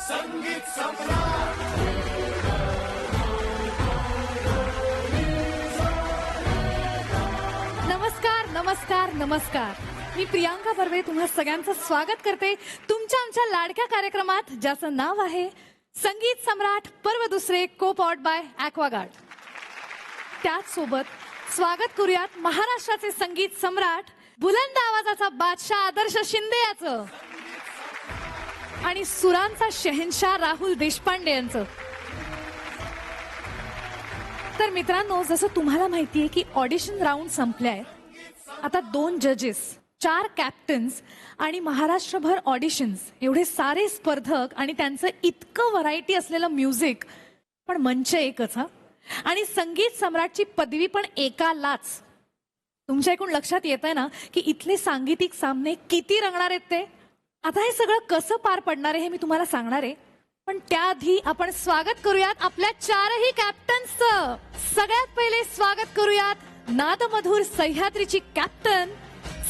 संगीत सम्राट. नमस्कार नमस्कार नमस्कार. मी प्रियांका बर्वे तुम्हा सगळ्यांचं स्वागत करते तुमच्या आमच्या लाडक्या कार्यक्रमात ज्याचं नाव आहे संगीत सम्राट पर्व दुसरे को पॉड बाय ॲक्वागार्ड. त्याच सोबत स्वागत करूयात महाराष्ट्राचे संगीत सम्राट बुलंद आवाजाचा बादशाह आदर्श शिंदे याचं आणि सुरांचा शहेनशाह राहुल देशपांडे यांचं. तर मित्रांनो, जसं तुम्हाला माहितीये की ऑडिशन राऊंड संपले आहेत. आता 2 जजेस, 4 कॅप्टन्स आणि महाराष्ट्रभर ऑडिशन्स, एवढे सारे स्पर्धक आणि त्यांचं इतकं व्हरायटी असलेलं म्युझिक, पण मंच एकच. हा आणि संगीत सम्राटची पदवी पण एकालाच. तुमच्या ऐकून लक्षात येत आहे ना की इथले सांगीतिक सामने किती रंगणार आहेत ते. आता हे सगळं कसं पार पडणार आहे हे मी तुम्हाला सांगणार आहे, पण त्याआधी आपण स्वागत करूयात आपल्या 4ही कॅप्टन्सचं. सगळ्यात पहिले स्वागत करूयात नादमधुर सह्याद्रीची कॅप्टन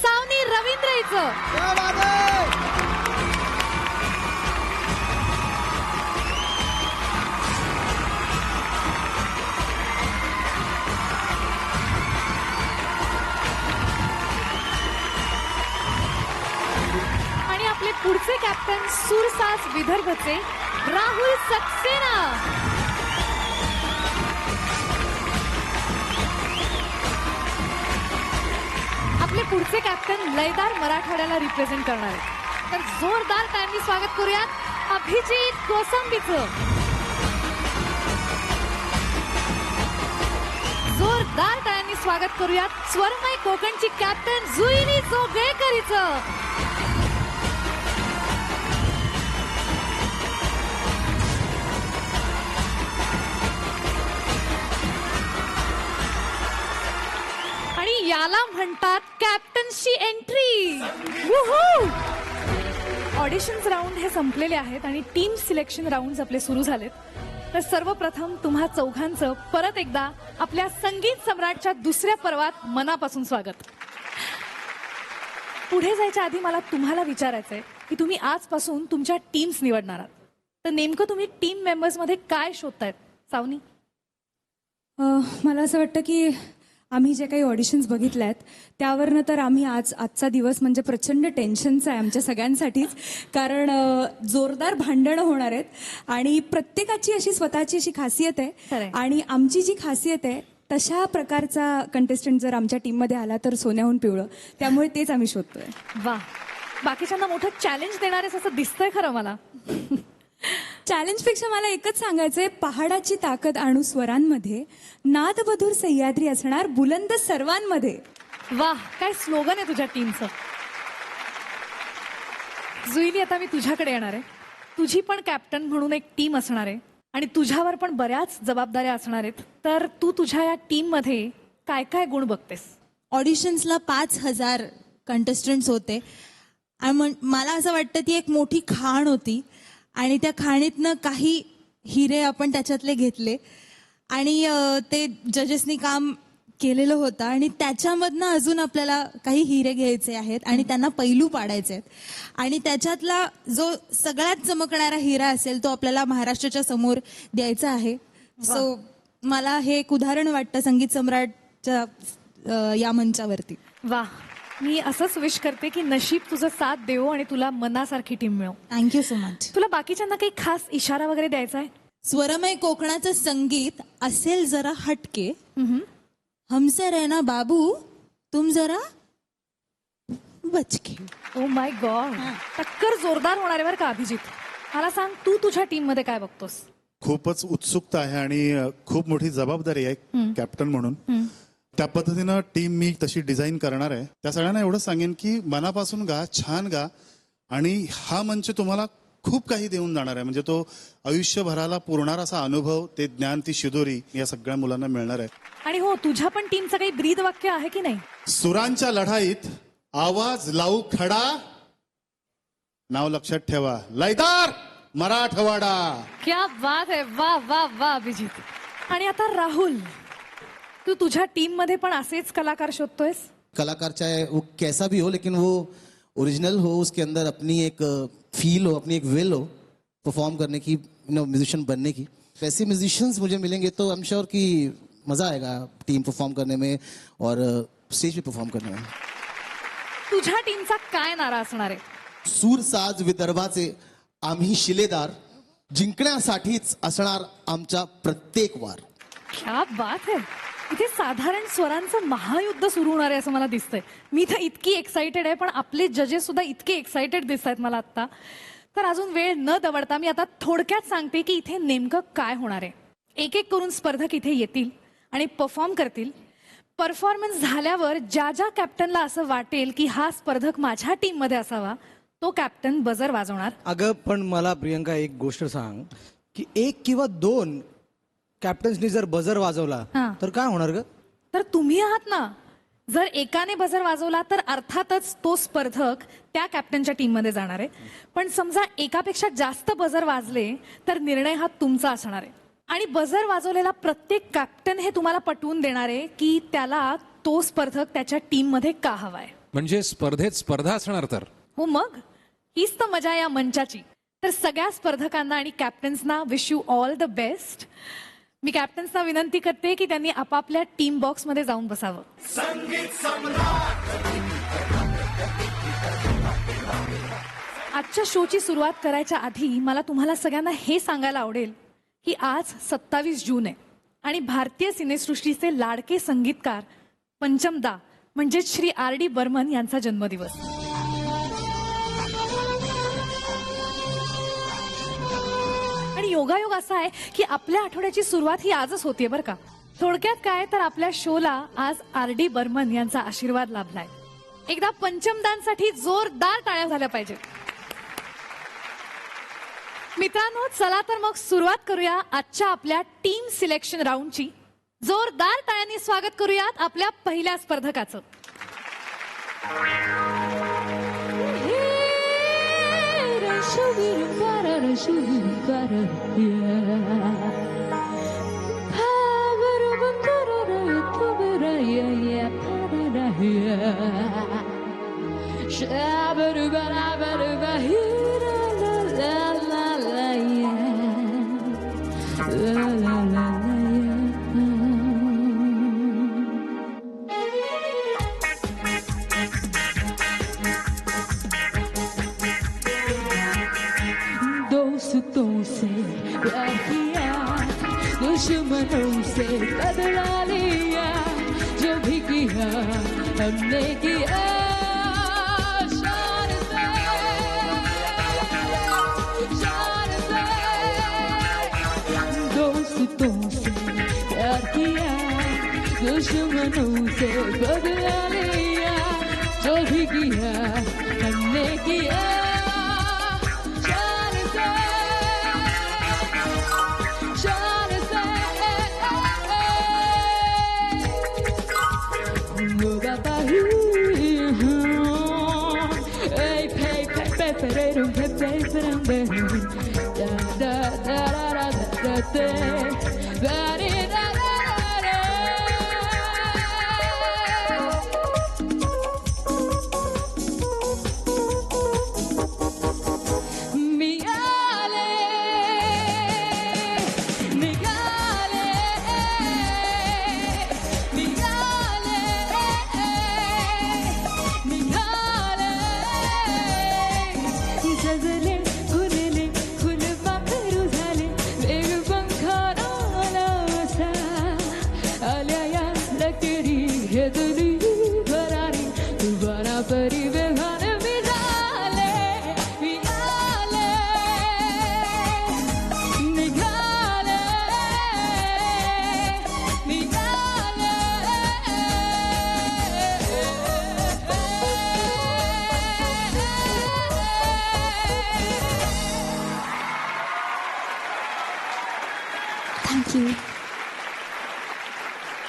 सावनी रवींद्र हिचं. आणि आपले पुढचे कॅप्टन सुरसाज विदर्भचे राहुल सक्सेना. आपले पुढचे कॅप्टन लयदार मराठवाड्याला रिप्रेझेंट करणार आहेत. तर जोरदार टाइमनी स्वागत करूयात अभिजित कोसंबीचं. जोरदार टाइमनी स्वागत करूयात स्वरमय कोकणची कॅप्टन जुईली जोगळेकर हिचं. आणि याला म्हणतात कॅप्टनची एंट्री. ऑडिशन्स राऊंड हे संपलेले आहेत आणि टीम सिलेक्शन राऊंड आपले सुरू झालेत. तर सर्वप्रथम तुम्हा चौघांचं परत एकदा आपल्या संगीत सम्राटच्या दुसऱ्या पर्वात मनापासून स्वागत. पुढे जायच्या आधी मला तुम्हाला विचारायचंय की तुम्ही आजपासून तुमच्या टीम्स निवडणार आहात. तर नेमकं तुम्ही टीम मेंबर्स मध्ये काय शोधतायत सावनी? मला असं वाटतं की आम्ही जे काही ऑडिशन्स बघितले आहेत त्यावरनं तर आम्ही आजचा दिवस म्हणजे प्रचंड टेन्शनचा आहे आमच्या सगळ्यांसाठीच. कारण जोरदार भांडणं होणार आहेत आणि प्रत्येकाची अशी स्वतःची अशी खासियत आहे. आणि आमची जी खासियत आहे तशा प्रकारचा कंटेस्टंट जर आमच्या टीममध्ये आला तर सोन्याहून पिवळं. त्यामुळे तेच आम्ही शोधतोय. वा, बाकीच्यांना मोठं चॅलेंज देणारेच असं दिसतंय खरं मला. चॅलेंजपेक्षा मला एकच सांगायचंय, पहाडाची ताकद आणू स्वरांमध्ये, नादमधुर सह्याद्री असणार बुलंद सर्वांमध्ये. वाह, काय स्लोगन आहे तुझ्या टीमचं. जुईली, आता मी तुझ्याकडे येणार आहे. तुझी पण कॅप्टन म्हणून एक टीम असणार आहे आणि तुझ्यावर पण बऱ्याच जबाबदाऱ्या असणार आहेत. तर तू तुझ्या या टीम मध्ये काय काय गुण बघतेस? ऑडिशन्सला 5000 कंटेस्टंट्स होते आणि मला असं वाटतं ती एक मोठी खाण होती आणि त्या खाणीतनं काही हिरे आपण त्याच्यातले घेतले आणि ते जजेसनी काम केलेलं होतं आणि त्याच्यामधनं अजून आपल्याला काही हिरे घ्यायचे आहेत आणि त्यांना पैलू पाडायचे आहेत. आणि त्याच्यातला जो सगळ्यात चमकणारा हिरा असेल तो आपल्याला महाराष्ट्राच्या समोर द्यायचा आहे. सो मला हे एक उदाहरण वाटतं संगीत सम्राटच्या या मंचावरती. वा, मी असंच विश करते की नशीब तुझं साथ देवो आणि तुला मनासारखी टीम मिळो. Thank you so much. तुला बाकीच्यांना काही खास इशारा वगैरे द्यायचा आहे? स्वरमय कोकणाचं संगीत असेल जरा हटके, हमसे रहना बाबू तुम जरा बचके. ओ माय गॉड, टक्कर जोरदार होणार आहे बरं का. अभिजित, मला सांग, तू तुझ्या टीम मध्ये काय बघतोस? खूपच उत्सुकता आहे आणि खूप मोठी जबाबदारी आहे कॅप्टन म्हणून. त्या पद्धतीनं टीम मी तशी डिझाईन करणार आहे. त्या सगळ्यांना एवढं सांगेन की मनापासून गा, छान गा आणि हा मंच तुम्हाला खूप काही देऊन जाणार आहे. म्हणजे तो आयुष्यभराला पुरणार असा अनुभव, ते ज्ञान, ती शिदोरी या सगळ्या मुलांना मिळणार आहे. आणि हो, तुझ्या पण टीमचं काही ब्रीद वाक्य आहे की नाही? सुरांच्या लढाईत आवाज लावू खडा, नाव लक्षात ठेवा, लयदार मराठवाडा. क्या बात है, वा वा वा अभिजित. आणि आता राहुल, तू तुझ्या टीम मध्ये पण असेच कलाकार शोधतोयस? कलाकार चाहे वो कैसा भी हो लेकिन वो ओरिजिनल हो, उसके अंदर अपनी एक फील हो, अपनी एक विल हो, परफॉर्म करने की, म्यूजिशियन बनने की। वैसे म्यूजिशियंस मुझे मिलेंगे तो आई एम श्योर कि मजा आएगा टीम परफॉर्म करने में और स्टेज पे परफॉर्म करने में। तुझ्या टीमचा काय नारा असणार आहे? सूरसाज विदर्भाचे आम्ही शिलेदार, जिंकण्यासाठीच असणार आमचा प्रत्येक वार। क्या बात है. इथे साधारण स्वरांचं महायुद्ध सुरू होणार आहे असं मला दिसतंय. मी तर इतकी एक्साइटेड आहे, पण आपले जजेस सुद्धा इतके एक्साइटेड दिसत आहेत मला आत्ता. तर अजून वेळ न दवडता मी आता थोडक्यात सांगते की इथे नेमकं काय होणार आहे. एक एक करून स्पर्धक इथे येतील आणि परफॉर्म करतील. परफॉर्मन्स झाल्यावर ज्या ज्या कॅप्टनला असं वाटेल की हा स्पर्धक माझ्या टीममध्ये असावा, तो कॅप्टन बजर वाजवणार. अगं पण मला प्रियंका एक गोष्ट सांग की 1 किंवा 2 कॅप्टन्सनी जर बजर वाजवला हां. तर काय होणार ग? तर तुम्ही आहात ना. जर एकाने बजर वाजवला तर अर्थातच तो स्पर्धक त्या कॅप्टनच्या टीममध्ये जाणार आहे. पण समजा एकापेक्षा जास्त बजर वाजले तर निर्णय हा तुमचा असणार आहे. आणि बजर वाजवलेला प्रत्येक कॅप्टन हे तुम्हाला पटवून देणार आहे की त्याला तो स्पर्धक त्याच्या टीममध्ये का हवाय. म्हणजे स्पर्धेत स्पर्धा असणार तर. हो मग हीच तर मजा या मंचाची. तर सगळ्या स्पर्धकांना आणि कॅप्टन्सना wish you all the best. मी कॅप्टन्सना विनंती करते की त्यांनी आपापल्या टीम बॉक्समध्ये जाऊन बसावं. आजच्या शोची सुरुवात करायच्या आधी मला तुम्हाला सगळ्यांना हे सांगायला आवडेल की आज 27 जून आहे आणि भारतीय सिनेसृष्टीचे लाडके संगीतकार पंचमदा म्हणजेच श्री R.D. बर्मन यांचा जन्मदिवस. आणि योगायोग असा आहे की आपल्या आठवड्याची सुरुवात ही आजच होतीये बरं का. थोडक्यात काय तर आपल्या शोला आज R.D. बर्मन यांचा आशीर्वाद लाभलाय. एकदा पंचमदांसाठी जोरदार टाळ्या झाल्या पाहिजेत. मित्रांनो चला तर मग सुरुवात करूया आजच्या आपल्या टीम सिलेक्शन राऊंडची. जोरदार टाळ्यांनी स्वागत करूयात आपल्या पहिल्या स्पर्धकाचं. दोस्तों से प्यार किया, दुश्मनों से बदला लिया, जो भी किया हमने किया शान से, शान से। दोस्तों से प्यार किया, दुश्मनों से बदला लिया, जो भी किया हमने किया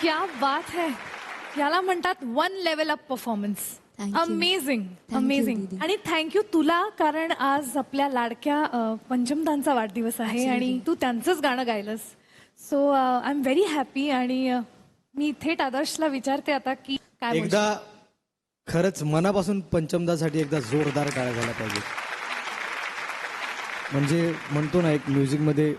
क्या बात है. याला म्हणतात 1 level up performance. Thank you. Amazing Thank you, amazing. दीदी. आणि थँक्यू तुला, कारण आज आपल्या लाडक्या पंचमदांचा वाढदिवस आहे आणि तू त्यांचंच गाणं गायलंस. So I am very happy. आणि मी थेट आदर्शला विचारते आता की काय बोलशील? एकदा खरंच मनापासून पंचमदासाठी एकदा जोरदार टाळ्या झाल्या पाहिजे. म्हणजे म्हणतो ना एक म्युझिकमध्ये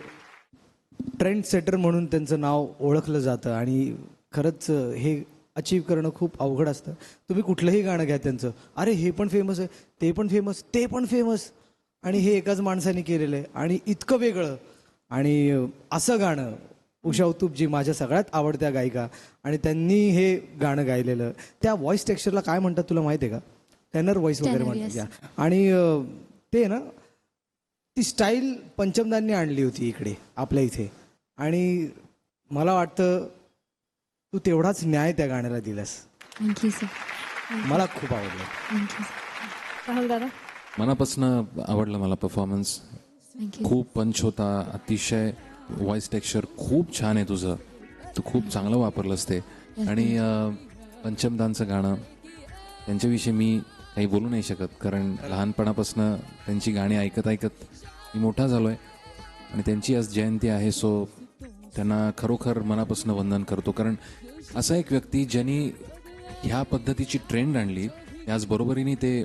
ट्रेंड सेटर म्हणून त्यांचं नाव ओळखलं जातं आणि खरंच हे अचीव करणं खूप अवघड असतं. तुम्ही कुठलंही गाणं घ्या त्यांचं, अरे हे पण फेमस आहे, ते पण फेमस, ते पण फेमस, आणि हे एकाच माणसाने केलेलं आहे आणि इतकं वेगळं. आणि असं गाणं उषा उत्तुप जी माझ्या सगळ्यात आवडत्या गायिका, आणि त्यांनी हे गाणं गायलेलं, त्या व्हॉइस टेक्स्चरला काय म्हणतात तुला माहिती आहे का? टेनर व्हॉइस वगैरे म्हणतात या. आणि ते ना ती स्टाईल पंचमदांनी आणली होती इकडे आपल्या इथे, आणि मला वाटतं तू तेवढाच न्याय त्या गाण्याला दिलास. Thank you sir. मला खूप आवडलं. Thank you sir. राहुल दादा. मनापासून आवडलं मला परफॉर्मन्स. थँक्यू. खूप पंच होता, अतिशय व्हॉइस टेक्स्चर खूप छान आहे तुझं, तू खूप चांगलं वापरलंस ते. आणि पंचमदांचं गाणं, त्यांच्याविषयी मी काही बोलू नाही शकत, कारण लहानपणापासून त्यांची गाणी ऐकत ऐकत मी मोठा झालो आहे. आणि त्यांची आज जयंती आहे, सो त्यांना खरोखर मनापासून वंदन करतो. कारण असा एक व्यक्ती ज्यांनी ह्या पद्धतीची ट्रेंड आणली, त्याचबरोबरीने ते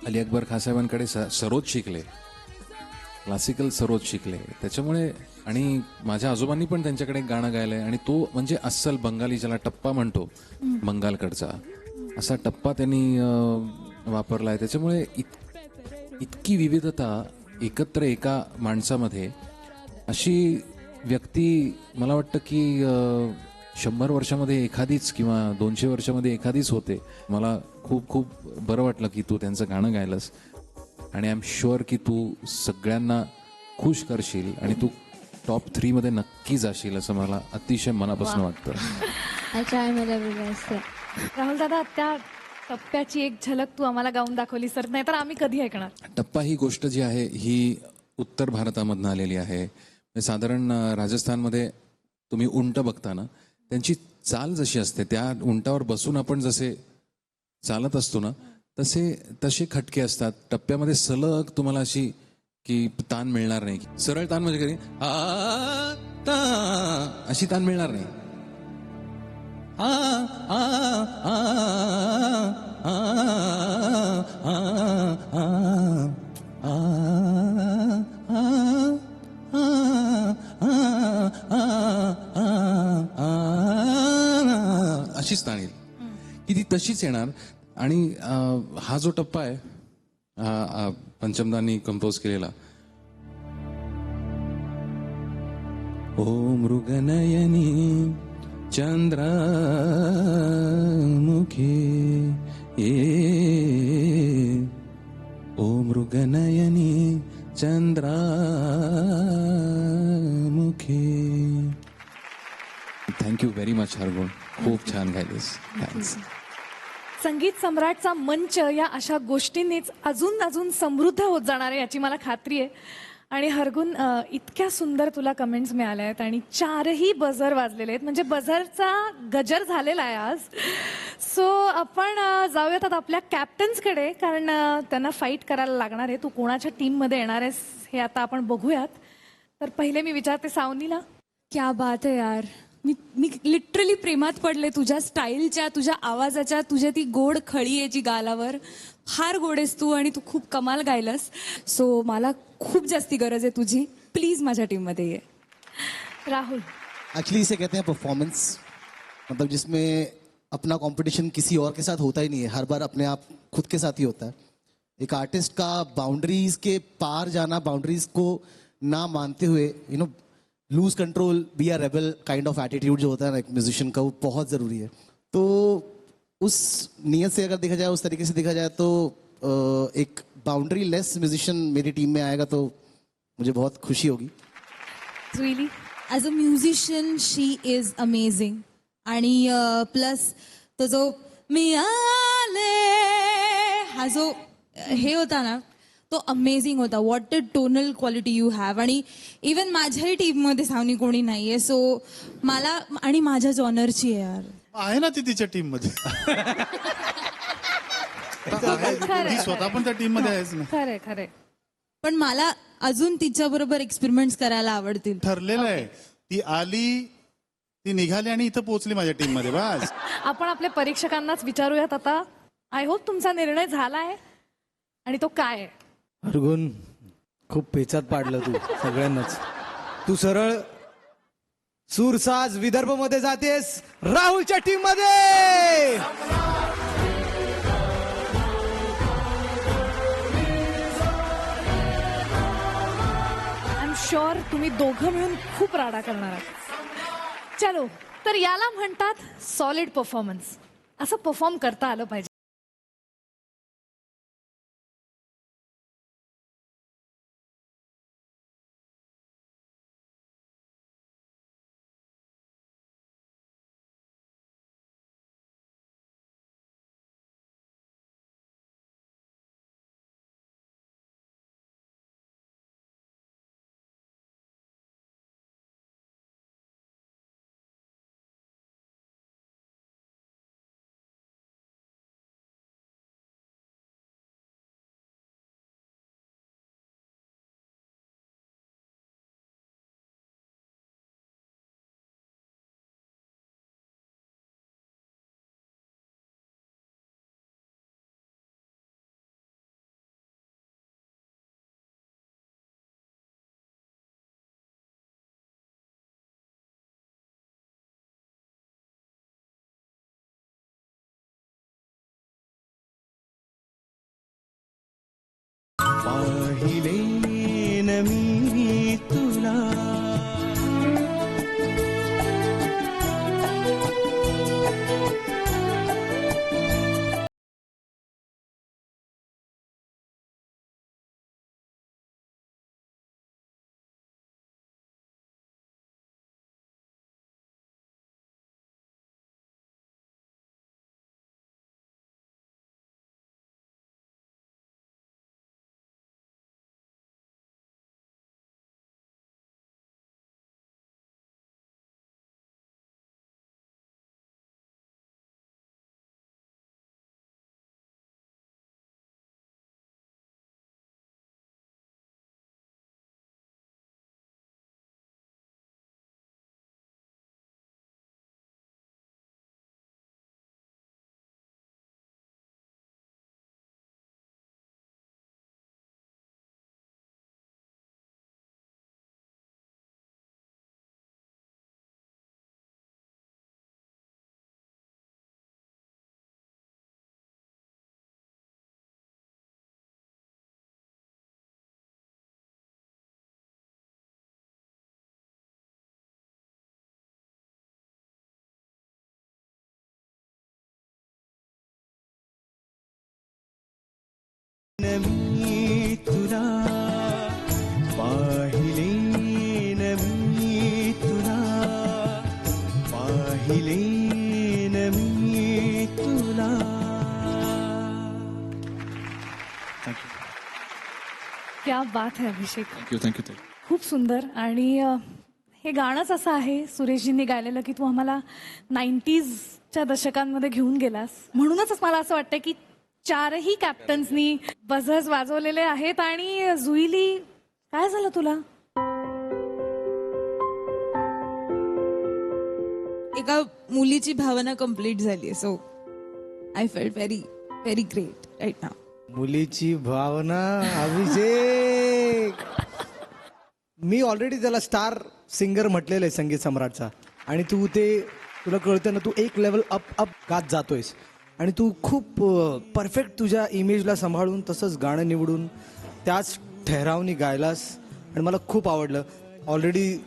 अली अकबर खासाहेबांकडे सरोद शिकले, क्लासिकल सरोद शिकले. त्याच्यामुळे, आणि माझ्या आजोबांनी पण त्यांच्याकडे एक गाणं गायलंय, आणि तो म्हणजे अस्सल बंगाली, ज्याला टप्पा म्हणतो बंगालकडचा, असा टप्पा त्यांनी वापरलाय. त्याच्यामुळे इतकी विविधता एकत्र एका माणसामध्ये, अशी व्यक्ती मला वाटतं की 100 वर्षामध्ये एखादीच किंवा 200 वर्षामध्ये एखादीच होते. मला खूप खूप बरं वाटलं की तू त्यांचं गाणं गायलंस, आणि आय एम शुअर की तू सगळ्यांना खुश करशील आणि तू टॉप 3 मध्ये नक्की जाशील, असं मला अतिशय मनापासून वाटतं. I try my level best. Rahul दादा, त्या टप्प्याची एक झलक तू आम्हाला गाऊन दाखवली सर, नाहीतर आम्ही कधी ऐकणार. टप्पा ही गोष्ट जी आहे ही उत्तर भारतामधनं आलेली आहे. साधारण राजस्थानमध्ये तुम्ही उंट बघता ना, त्यांची चाल जशी असते, त्या उंटावर बसून आपण जसे चालत असतो ना, तसे खटके असतात टप्प्यामध्ये. सलग तुम्हाला अशी की तान मिळणार नाही. सरळ तान म्हणजे कधी आ ता अशी तान मिळणार नाही. आ आ आ आ आ आ अशीच ताण येईल की ती तशीच येणार. आणि हा जो टप्पा आहे, हा पंचमदांनी कंपोज केलेला. ओ मृगनयनी चंद्रमुखी ओ मृगनयनी चंद्रमुखी. थँक्यू व्हेरी मच हरगुण, खूप छान गायलेस. थँक्स. संगीत सम्राटचा मंच या अशा गोष्टींनीच अजून अजून समृद्ध होत जाणार आहे याची मला खात्री आहे. आणि हरगुण, इतक्या सुंदर तुला कमेंट्स मिळाल्या आहेत आणि 4ही बझर वाजलेले आहेत, म्हणजे बझरचा गजर झालेला आहे आज. सो आपण जाऊयात आता आपल्या कॅप्टन्सकडे, कारण त्यांना फाईट करायला लागणार आहे. तू कोणाच्या टीममध्ये येणार आहेस हे आता आपण बघूयात. तर पहिले मी विचारते सावनीला. क्या बात आहे यार, मी लिटरली प्रेमात पडले तुझ्या स्टाईलच्या, तुझ्या आवाजाच्या, तुझ्या ती गोड खळी आहे जी गालावर, फार गोड आहेस तू आणि तू खूप कमाल गायलंस. सो मला खूप जास्ती गरज आहे तुझी, प्लीज माझ्या टीममध्ये ये. राहुल. एक्चुअली इसे कहते हैं परफॉर्मेंस, मतलब जिसमें अपना कंपटीशन किसी और के साथ होता ही नहीं है, हर बार अपने आप खुद के साथ ही होता है. एक आर्टिस्ट का बाउंड्रीज के पार जाना, बाउंड्रीज को ना मानते हुए lose control, be a rebel kind of attitude जो होता है ना एक म्यूजिशियन का, वो बहुत ज़रूरी है. तो उस नीयत से अगर देखा जाए, उस तरीके से देखा जाए तो एक बाउंड्री लेस म्यूजिशियन मेरी टीम में आएगा तो मुझे बहुत खुशी होगी. Juilee. As a musician she is amazing. आणि प्लस तो जो मी आले हा जो हे होता ना, तो अमेझिंग होता. What a tonal quality you have. आणि इवन माझ्याही टीममध्ये सावनी कोणी नाहीये, सो मला, आणि माझ्या जॉनरची आहे यार. आहे ना ती तिच्या टीम मध्ये. ती स्वतः पण त्या टीम मध्ये आहेच ना. खरे खरे. पण मला अजून तिच्याबरोबर एक्सपेरिमेंट्स करायला आवडतील. ठरलेलं आहे, ती आली, ती निघाली आणि इथं पोहोचली माझ्या टीम मध्ये. बस आपण आपल्या परीक्षकांनाच विचारूयात आता. आय होप तुमचा निर्णय झाला आहे, आणि तो काय आहे? हरगुण, खूप पेचात पाडलं तू सगळ्यांनाच. तू सरळ सूरसाज विदर्भ मध्ये जातेस राहुलच्या टीम मध्ये. आय एम शुअर तुम्ही दोघं मिळून खूप राडा करणार आहात. चलो, तर याला म्हणतात सॉलिड परफॉर्मन्स. असं परफॉर्म करता आलं पाहिजे. पाहिले न मी तुला मी तुला पाहिले न मी तुला पाहिले न मी तुला. क्या बात है अभिषेक. थँक्यू. खूप सुंदर. आणि हे गाणंच असं आहे सुरेशजींनी गायलेलं की तू आम्हाला 90sच्या दशकांमध्ये घेऊन गेलास. म्हणूनच मला असं वाटतं की चारही कॅप्टन्सनी बझर्स वाजवलेले आहेत. आणि जुईली, काय झालं तुला? एका मुलीची भावना कम्प्लीट झाली. So I felt very very great right नाव. मुलीची भावना अभिषेक. मी ऑलरेडी त्याला स्टार सिंगर म्हटलेलं आहे संगीत सम्राटचा. आणि तू ते तुला कळतं ना, तू एक लेवल अप गात जातोयस. आणि तू खूप परफेक्ट तुझ्या इमेजला सांभाळून तसंच गाणं निवडून त्याच ठहरावनी गायलास. आणि मला खूप आवडलं. ऑलरेडी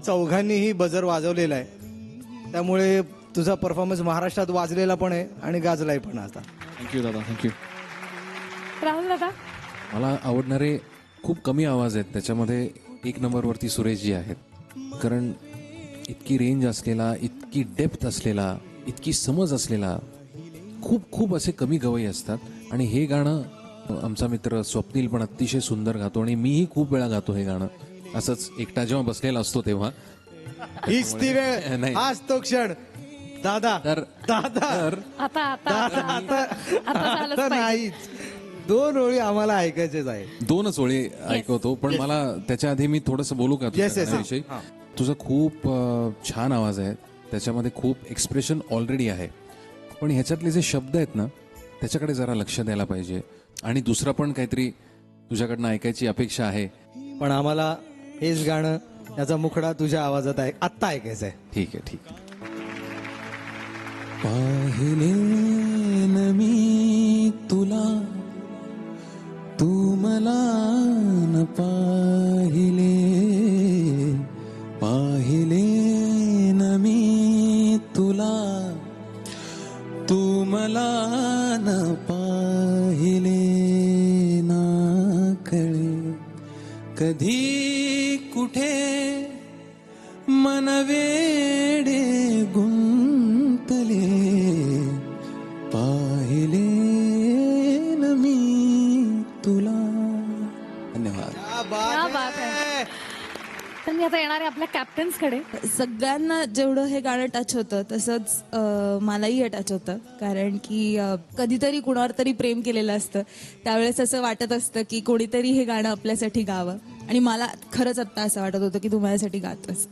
चौघांनीही बजर वाजवलेला आहे, त्यामुळे तुझा परफॉर्मन्स महाराष्ट्रात वाजलेला पण आहे आणि गाजलाय पण आता. थँक्यू दादा, थँक्यू. राहुल दादा, मला आवडणारे खूप कमी आवाज आहेत, त्याच्यामध्ये 1 नंबरवरती सुरेशजी आहेत. कारण इतकी रेंज असलेला, इतकी डेप्थ असलेला, इतकी समज असलेला खूप खूप असे कमी गवई असतात. आणि हे गाणं आमचा मित्र स्वप्नील पण अतिशय सुंदर गातो आणि मीही खूप वेळा गातो हे गाणं. असंच एकटा जेव्हा बसलेला असतो तेव्हा. हीच ती वेळ, नाही. हाच तो क्षण. दादा तर दादा आता आता आता आता झालंच आता पाहिजे. नाहीच. 2 ओळी आम्हाला ऐकायचेच आहे. 2च ओळी ऐकवतो, पण मला त्याच्या आधी मी थोडंसं बोलू का तुझ्या Yes, yes, गाण्याविषयी? हां. तुझा खूप छान आवाज आहे, त्याच्यामध्ये खूप एक्सप्रेशन ऑलरेडी आहे. पण ह्याच्यातले जे शब्द आहेत ना, त्याच्याकडे जरा लक्ष द्यायला पाहिजे. आणि दुसरा पण काहीतरी तुझ्याकडनं ऐकायची अपेक्षा आहे. पण आम्हाला हेच गाणं याचा मुखडा तुझ्या आवाजात आत्ता ऐकायचं आहे. ठीक आहे, ठीक आहे. पाहिले न मी तुला, तू मला न पाहिले, पाहिले न मी तुला, तू मला न पाहिले ना कळे कधी कुठे मन वेडे गुंतले, पाहिले न मी तुला. धन्यवाद. क्या बात आहे. तर मी आता येणार आहे आपल्या कॅप्टन्स कडे. सगळ्यांना जेवढं हे गाणं टच होतं तसंच मलाही हे टच होतं, कारण की कधीतरी कुणावर तरी प्रेम केलेलं असतं, त्यावेळेस असं वाटत असतं की कोणीतरी हे गाणं आपल्यासाठी गावं, आणि मला खरंच आत्ता असं वाटत होतं की तू माझ्यासाठी गातोस.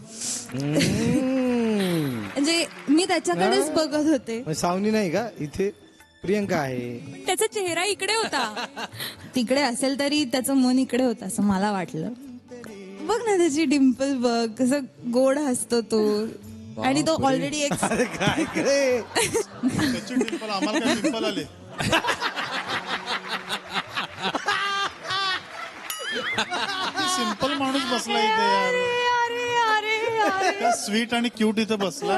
म्हणजे मी त्याच्याकडेच बघत होते. मग सावनी नाही का इथे? प्रियंका आहे. त्याचा चेहरा इकडे होता. तिकडे असेल तरी त्याचं मन इकडे होतं असं मला वाटलं. बघ ना त्याची डिम्पल बघ, कसं गोड हसतो तो, आणि तो ऑलरेडी एक अरे काय करे. त्याची डिंपल आम्हाला काय डिंपल आले. सिंपल माणूस बसला इथे, काय स्वीट आणि क्यूट इथे बसला.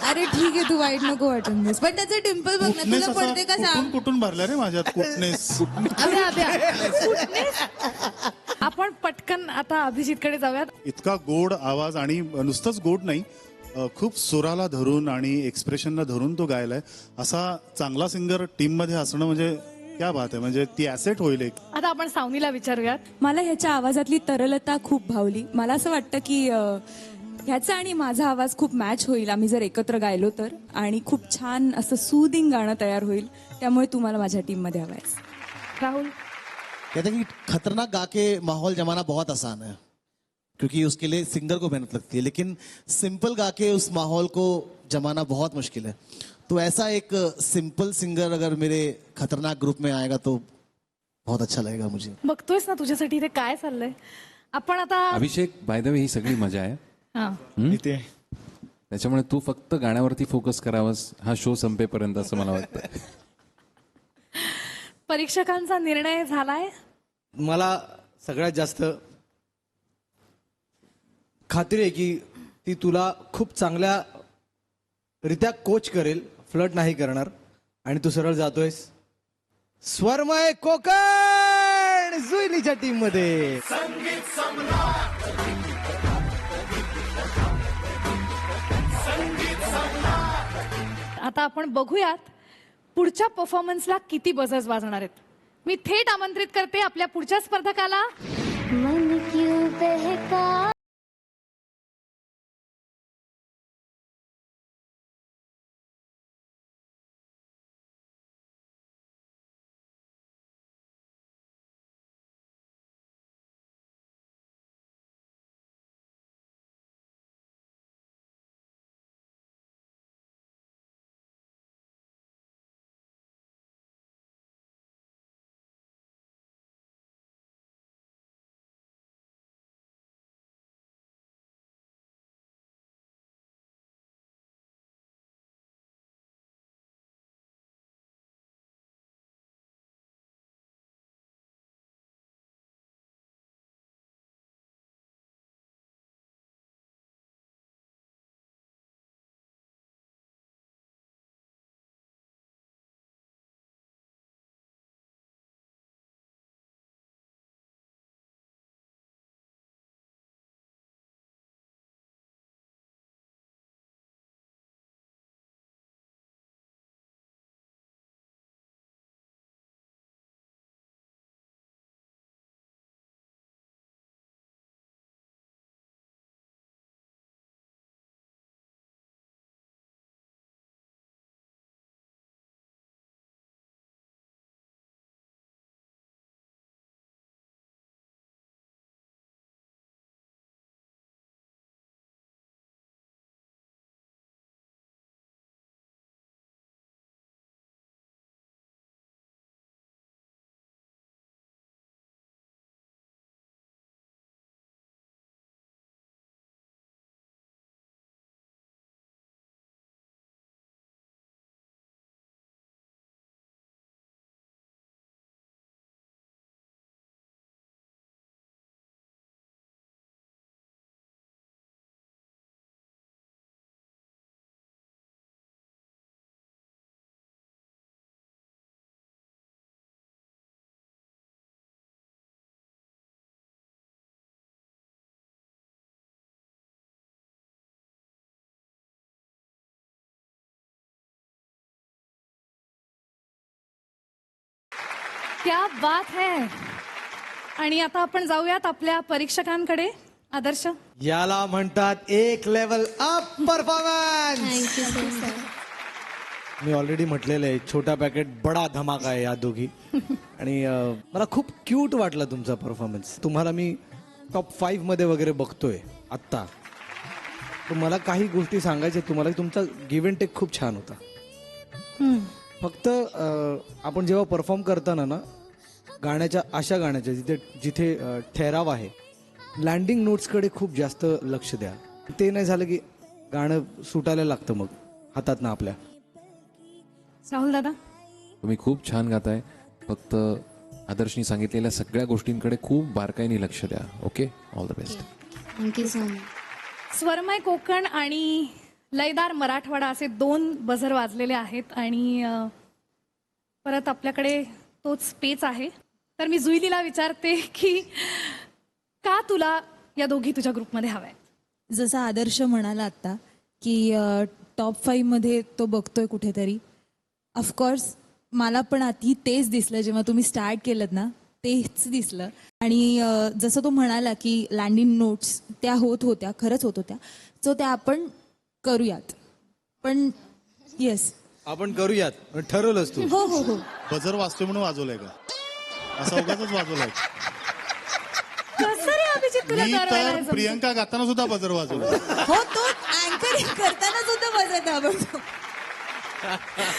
अरे ठीक आहे, तू वाईट नको वाटून दिस, पण त्याचे डिम्पल बघ ना, तुला पडते का सांग. कुठून भरल्या रे माझ्यात कुटनेस. आपण पटकन आता अभिजितकडे जाऊयात. इतका गोड आवाज, आणि नुसतंच गोड नाही, खूप सुराला धरून आणि एक्सप्रेशनला धरून तो गायलाय. असा चांगला सिंगर टीम मध्ये असणं म्हणजे क्या बात आहे. म्हणजे ती ऍसेट होईल एक. आता आपण सावनीला विचारूयात. मला ह्याच्या आवाजातली तरलता खूप भावली. मला असं वाटतं की ह्याचा आणि माझा आवाज खूप मॅच होईल आम्ही जर एकत्र गायलो तर, आणि खूप छान असं सूदिंग गाणं तयार होईल. त्यामुळे तुम्हाला माझ्या टीम मध्ये हवायस. राहुल. कहते हैं कि खतरनाक गा के माहौल जमाना बहुत आसान है, क्योंकि उसके लिए सिंगर को मेहनत लगती है, लेकिन सिंपल गा के उस माहौल को जमाना बहुत मुश्किल है. तो ऐसा एक सिंपल सिंगर अगर मेरे खतरनाक ग्रुप में आएगा तो बहुत अच्छा लगेगा मुझे. बघतोयस ना तुझ्यासाठी इथे काय चाललंय. आपण आता अभिषेक, बाय द वे ही सगळी मजा आहे. हा. इथे त्याच्यामुळे तू फक्त गाण्यावरती फोकस करावास हा शो संपेपर्यंत, असं मला वाटतं. परीक्षकांचा निर्णय झालाय. मला सगळ्यात जास्त खात्री आहे की ती तुला खूप चांगल्या रित्या कोच करेल, फ्लर्ट नाही करणार, आणि तू सरळ जातोयस स्वरमय कोकण जुईलीच्या टीम मध्ये. आता आपण बघूयात पुढच्या परफॉर्मन्सला किती बजर्स वाजणार आहेत. मी थेट आमंत्रित करते आपल्या पुढच्या स्पर्धकाला. मन क्यों बहका क्या बात है. आणि आता आपण जाऊयात आपल्या परीक्षकांकडे. आदर्श, याला म्हणतात एक level up performance. Thank you so much. मी ऑलरेडी म्हटलेलं आहे छोटा पॅकेट बडा धमाका आहे या दोघी. आणि मला खूप क्यूट वाटला तुमचा परफॉर्मन्स. तुम्हाला मी टॉप 5 मध्ये वगैरे बघतोय आत्ता. तर मला काही गोष्टी सांगायच्या तुम्हाला. तुमचा गिव्ह अँड टेक खूप छान होता. फक्त आपण जेव्हा परफॉर्म करताना ना गाण्याच्या अशा गाण्याच्या जिथे ठहराव आहे, लँडिंग नोट्सकडे खूप जास्त लक्ष द्या. ते नाही झालं की गाणं सुटायला लागतं मग हातात ना आपल्या. राहुल दादा. तुम्ही खूप छान गाताय. फक्त आदर्शनी सांगितलेल्या सगळ्या गोष्टींकडे खूप बारकाईने लक्ष द्या. Okay, all the best. Thank you so much. स्वरमय कोकण आणि लयदार मराठवाडा असे 2 बझर वाजलेले आहेत. आणि परत आपल्याकडे तोच पेच आहे. तर मी जुईलीला विचारते की का तुला या दोघी तुझ्या ग्रुपमध्ये हव्यात. जसा आदर्श म्हणाला आता की टॉप 5 मध्ये तो बघतोय कुठेतरी. ऑफकोर्स मला पण आधी तेच दिसलं जेव्हा तुम्ही स्टार्ट केलं ना, तेच दिसलं. आणि जसं तो म्हणाला की लँडिंग नोट्स त्या होत होत्या, खरंच होत होत्या. सो त्या आपण करूयात. पण येस, आपण करूयात ठरवलंच तू. हो हो हो. बजर वाजतोय म्हणून वाजवलंय का? असं उगाच वाजवलंय? कसं रे अभिजित तुला मी दरवेळेला हे तर जमतं? प्रियंका गाताना सुद्धा बजर वाजवलं. हो, तो अँकरिंग करताना सुद्धा बसत आवडतो.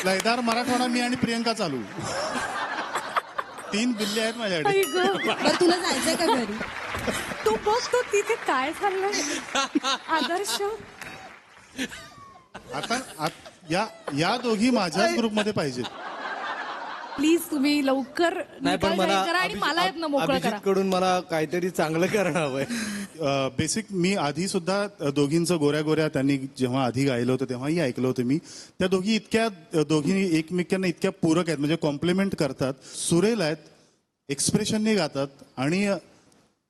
लयदार मराठवाडा मी आणि प्रियंका चालू. 3 बिल्ले आहेत माझ्याकडे. आई गं. बरं, तुला जायचंय का घरी? तू बघ तो तिथे काय चाललंय. आदर्श, आता या दोघी माझ्याच ग्रुपमध्ये पाहिजेत. प्लीज तुम्ही लवकर नाही पण निकाल मला जाहीर करा आणि मला यातनं मोकळं करा. अभिजित कडून मला काहीतरी चांगलं करणं हवंय. बेसिक मी आधी सुद्धा दोघींचं गोऱ्या गोऱ्या त्यांनी जेव्हा आधी गायलं होतं तेव्हाही ऐकलं होतं मी. त्या दोघी एकमेकांना इतक्या पूरक आहेत, म्हणजे कॉम्प्लिमेंट करतात, सुरेल आहेत, एक्सप्रेशनने गातात. आणि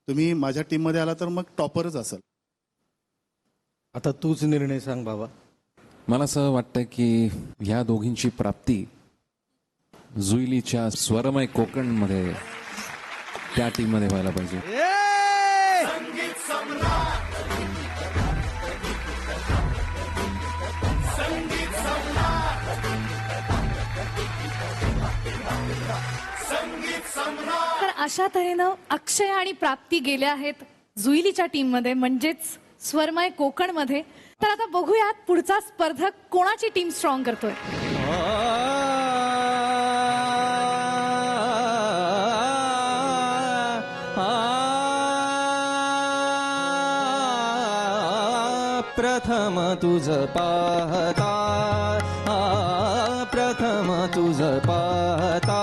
तुम्ही माझ्या टीम मध्ये आला तर मग टॉपरच असाल. आता तूच निर्णय सांग बाबा. मला असं वाटतं की ह्या दोघींची प्राप्ती जुईलीच्या स्वरमय कोकणमध्ये त्या टीम मध्ये व्हायला पाहिजे. तर अशा तऱ्हेनं अक्षय आणि प्राप्ती गेल्या आहेत जुईलीच्या टीम मध्ये, म्हणजेच स्वरमय कोकण मध्ये. तर आता बघूयात पुढचा स्पर्धक कोणाची टीम स्ट्रॉंग करतोय. प्रथम तुझ पाहता, प्रथम तुझ पाहता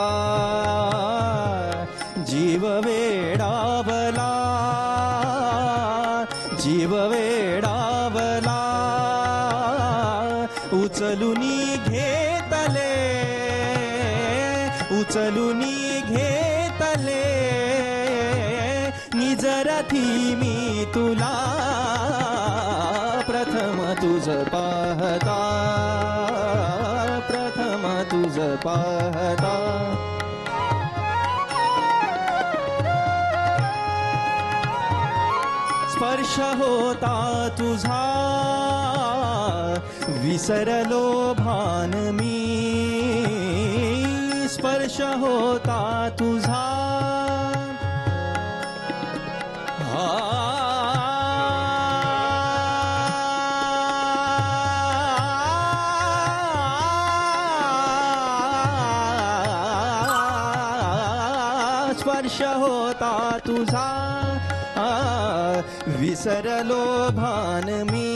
जीव वेडावला, जीव वेडावला. उचलुनी घेतले, उचलुनी घेतले निजरथी मी तुला. प्रथम तुझ पाहता, प्रथम तुझ पाहता. स्पर्श होता तुझा विसरलो भान मी, स्पर्श होता तुझा. स्पर्श होता तुझा विसरलो भान मी.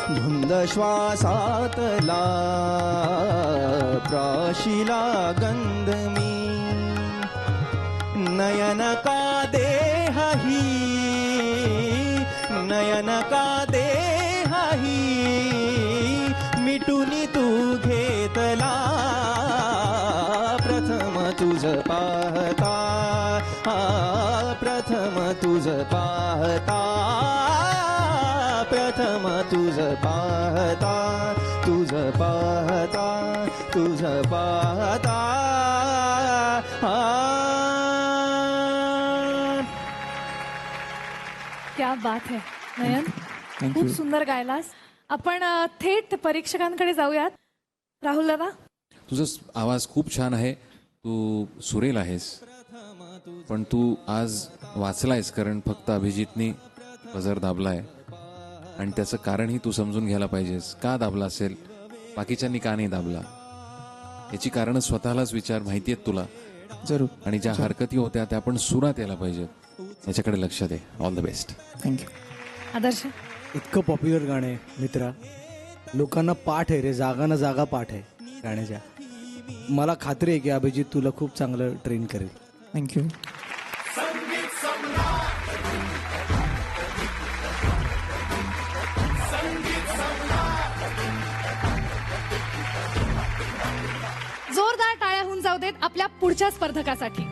धुंद श्वासातला प्राशिला गंध मी. नयन का देही, नयन का देही मिटून तू घेतला. प्रथम तुझ पाहता, प्रथम तुझ पाहता, प्रथम तुझ पाहता, तुझ पाहता, तुझ पाहता. क्या बात है नयन, खूप सुंदर गायलास. आपण थेट परीक्षकांकडे जाऊयात. राहुल दादा, तुझा आवाज खूप छान आहे, तू सुरेल आहेस, पण तू आज वाचलायस कारण फक्त अभिजितनी बजर दाबलाय आणि त्याचं कारणही तू समजून घ्यायला पाहिजेस. का दाबला असेल, बाकीच्यांनी का नाही दाबला, याची कारणं स्वतःलाच विचार, माहिती आहेत तुला. जरूर. आणि ज्या हरकती होत्या त्या पण सुरात यायला पाहिजेत, याच्याकडे लक्ष दे. All the best. Thank you. Adarsh. इतकं पॉप्युलर गाणं आहे मित्रा, लोकांना पाठ आहे रे, जागा ना जागा पाठ आहे गाण्याच्या. मला खात्री आहे की अभिजित तुला खूप चांगलं ट्रेन करेल. थँक्यू. जोरदार टाळ्या होऊन जाऊ देत आपल्या पुढच्या स्पर्धकासाठी.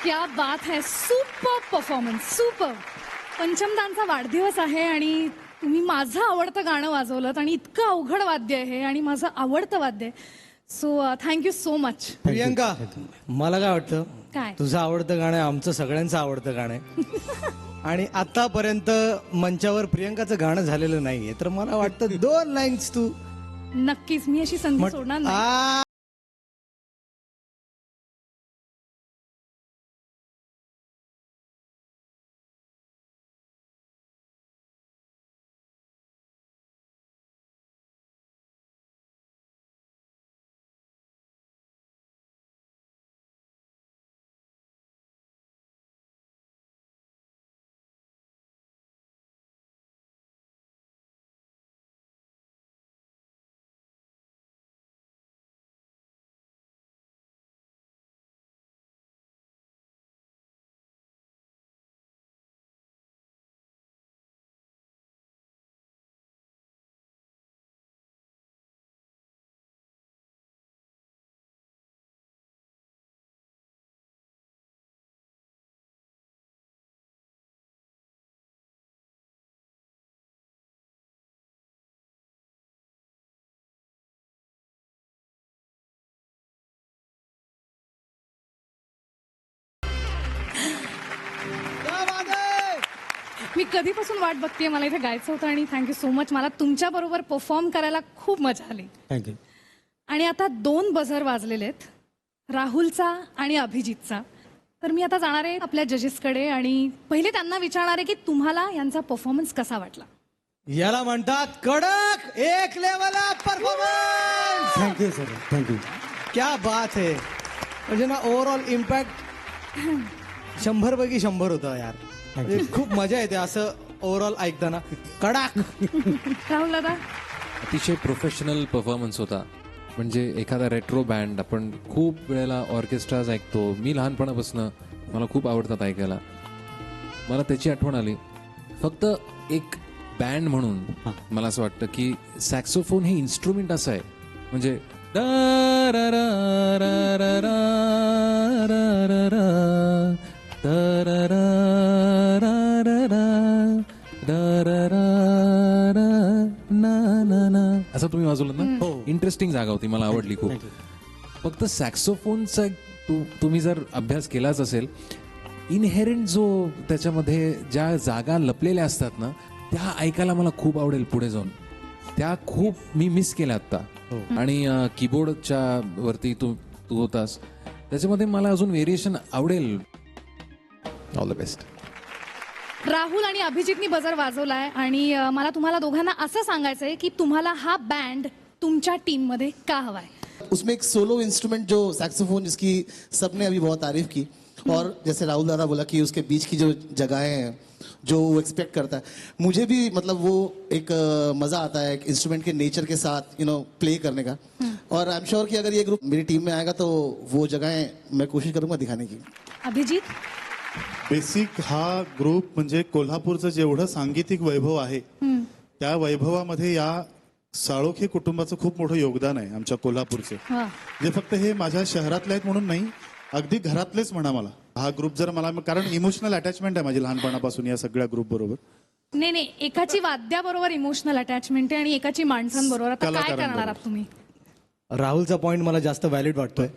क्या बात है, सुपर परफॉर्मन्स, सुपर. पंचमदांचा वाढदिवस आहे आणि तुम्ही माझं आवडतं गाणं वाजवलं आणि इतकं अवघड वाद्य आहे आणि माझं आवडतं वाद्य आहे. So thank you so much. Priyanka, मला काय वाटतं, काय? तुझं आवडतं गाणं आहे, आमचं सगळ्यांचं आवडतं गाणं आहे. आणि आतापर्यंत मंचावर प्रियंकाचं गाणं झालेलं नाहीये, तर मला वाटतं 2 लाईन्स तू नक्कीच, मी अशी संधी सोडणार नाही. मी कधीपासून वाट बघतेय, मला इथे गायचं होतं आणि थँक्यू सो मच. मला तुमच्याबरोबर परफॉर्म करायला खूप मजा आली. थँक्यू. आणि आता 2 बझर वाजलेले आहेत, राहुलचा आणि अभिजितचा. तर मी आता जाणार आहे आपल्या जजेसकडे आणि पहिले त्यांना विचारणार आहे की तुम्हाला यांचा परफॉर्मन्स कसा वाटला. याला म्हणतात कडक एक level performance. Thank you sir, thank you. क्या बात है. म्हणजे ना ओव्हरऑल इम्पॅक्ट 100 पैकी 100 होता यार. म्हणजे खूप मजा येते असं ओव्हरऑल ऐकताना. कडक. राहुल दादा. अतिशय प्रोफेशनल परफॉर्मन्स होता. म्हणजे एखादा रेट्रो बँड आपण खूप वेळेला ऑर्केस्ट्राज ऐकतो. मी लहानपणापासून मला खूप आवडतात ऐकायला. मला त्याची आठवण आली. फक्त एक बँड म्हणून मला असं वाटतं की सॅक्सोफोन हे इन्स्ट्रुमेंट असं आहे, म्हणजे असं तुम्ही वाजवलं ना. इंटरेस्टिंग जागा होती, मला आवडली खूप. फक्त सॅक्सोफोनचा तुम्ही जर अभ्यास केलाच असेल, इनहेरंट जो त्याच्यामध्ये ज्या जागा लपलेल्या असतात ना, त्या ऐकायला मला खूप आवडेल पुढे जाऊन. त्या खूप मी मिस केल्या आता. आणि कीबोर्डच्या वरती तू होतास, त्याच्यामध्ये मला अजून व्हेरिएशन आवडेल. All the best. राहुल आणि अभिजितनी बजर वाजवलाय आणि मला तुम्हाला दोघांना असं सांगायचंय की तुम्हाला हा बँड तुमच्या टीम मध्ये का हवाय. उसमें एक सोलो इंस्ट्रूमेंट जो सैक्सोफोन, जिसकी सबने अभी बहुत तारीफ की, और जैसे राहुल दादा बोला कि उसके बीच की जो जगहें हैं जो वो एक्सपेक्ट करता है, मुझे भी मतलब वो एक मज़ा आता है एक इंस्ट्रूमेंट के नेचर के साथ प्ले करने का. और आई एम श्योर कि अगर ये ग्रुप मेरी टीम में आएगा तो वो जगहें मैं कोशिश करूंगा दिखाने की. अभिजित. बेसिक हा ग्रुप म्हणजे कोल्हापूरचं जेवढं सांगीतिक वैभव आहे त्या वैभवामध्ये या साळोखे कुटुंबाचं खूप मोठं योगदान आहे आमच्या कोल्हापूरचं. जे फक्त हे माझ्या शहरातले आहेत म्हणून नाही, अगदी घरातलेच म्हणा. मला हा ग्रुप जर मला, कारण इमोशनल अटॅचमेंट आहे माझी लहानपणापासून या सगळ्या ग्रुप बरोबर. नाही, एकाची वाद्याबरोबर इमोशनल अटॅचमेंट आहे आणि एकाची माणसांबरोबर. आता काय करणार आहात तुम्ही. राहुलचा पॉइंट मला जास्त व्हॅलिड वाटतोय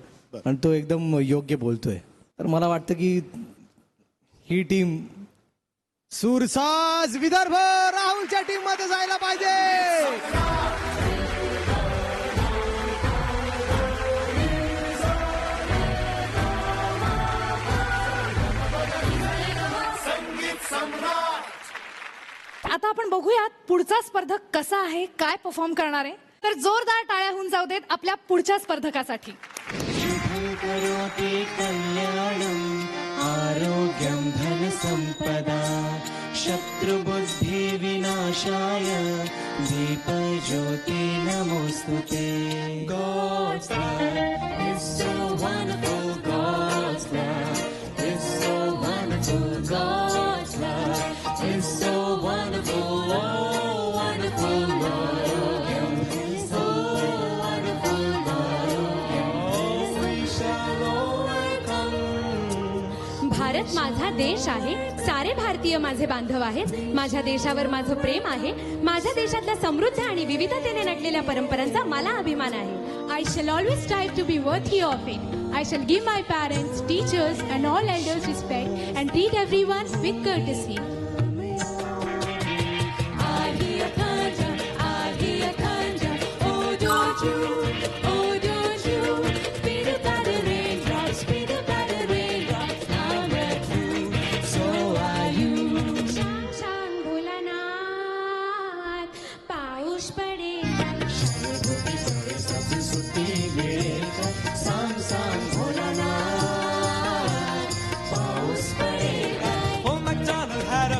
आणि तो एकदम योग्य बोलतोय. तर मला वाटतं की ही टीम सुरसाज विदर्भ राहुलच्या टीम मध्ये जायला पाहिजे. आता आपण बघूयात पुढचा स्पर्धक कसा आहे, काय परफॉर्म करणार आहे. तर जोरदार टाळ्या होऊन जाऊ देत आपल्या पुढच्या स्पर्धकासाठी. आरोग्यं धन संपदा शत्रुबुद्धि विनाशाय दीपज्योति नमोस्तुते. God's love is so wonderful. God's love is so wonderful. God's love is so wonderful. Oh, wonderful Lord. So wonderful Lord. Oh, we shall overcome. Bharat माझा देश आहे. सारे भारतीय माझे बांधव आहेत. माझ्या देशावर माझं प्रेम आहे. माझ्या देशातल्या समृद्ध आणि विविधतेने नटलेल्या परंपरांचा मला अभिमान आहे. I shall always strive to be worthy of it. I shall give my parents, teachers and all elders respect and treat everyone with courtesy. I hear thunder, I hear thunder. Oh, don't you, oh, don't you. Peter Patter raindrops, Peter Patter raindrops. Number 2, so are you. Shang shang Bholanath, पाऊस पडेल. सांग सांग भोलानाथ पाऊस पडेल. Oh, MacDonald had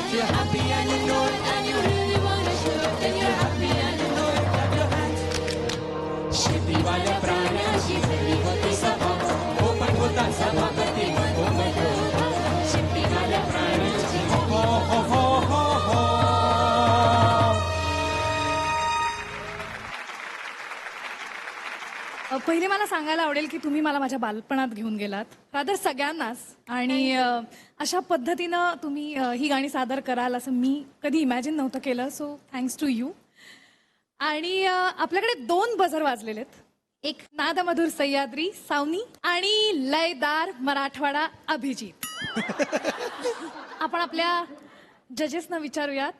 If you're happy and you know it and you really wanna show it, then you're happy and you know it, clap your hands. शेतीवाल्या प्राण्याची झाली होती सभा, हो पण होता सभापती मधो मधो. शेतीवाल्या प्राण्याची हो हो हो हो हो. पहिले मला सांगायला आवडेल की तुम्ही मला माझ्या बालपणात घेऊन गेलात, रादर सगळ्यांनाच. आणि अशा पद्धतीनं तुम्ही ही गाणी सादर कराल असं मी कधी इमॅजिन नव्हतं केलं. So thanks to you. आणि आपल्याकडे 2 बझर वाजलेले आहेत. एक नादमधुर सह्याद्री सावनी आणि लयदार मराठवाडा अभिजित. आपण आपल्या जजेसना विचारूयात.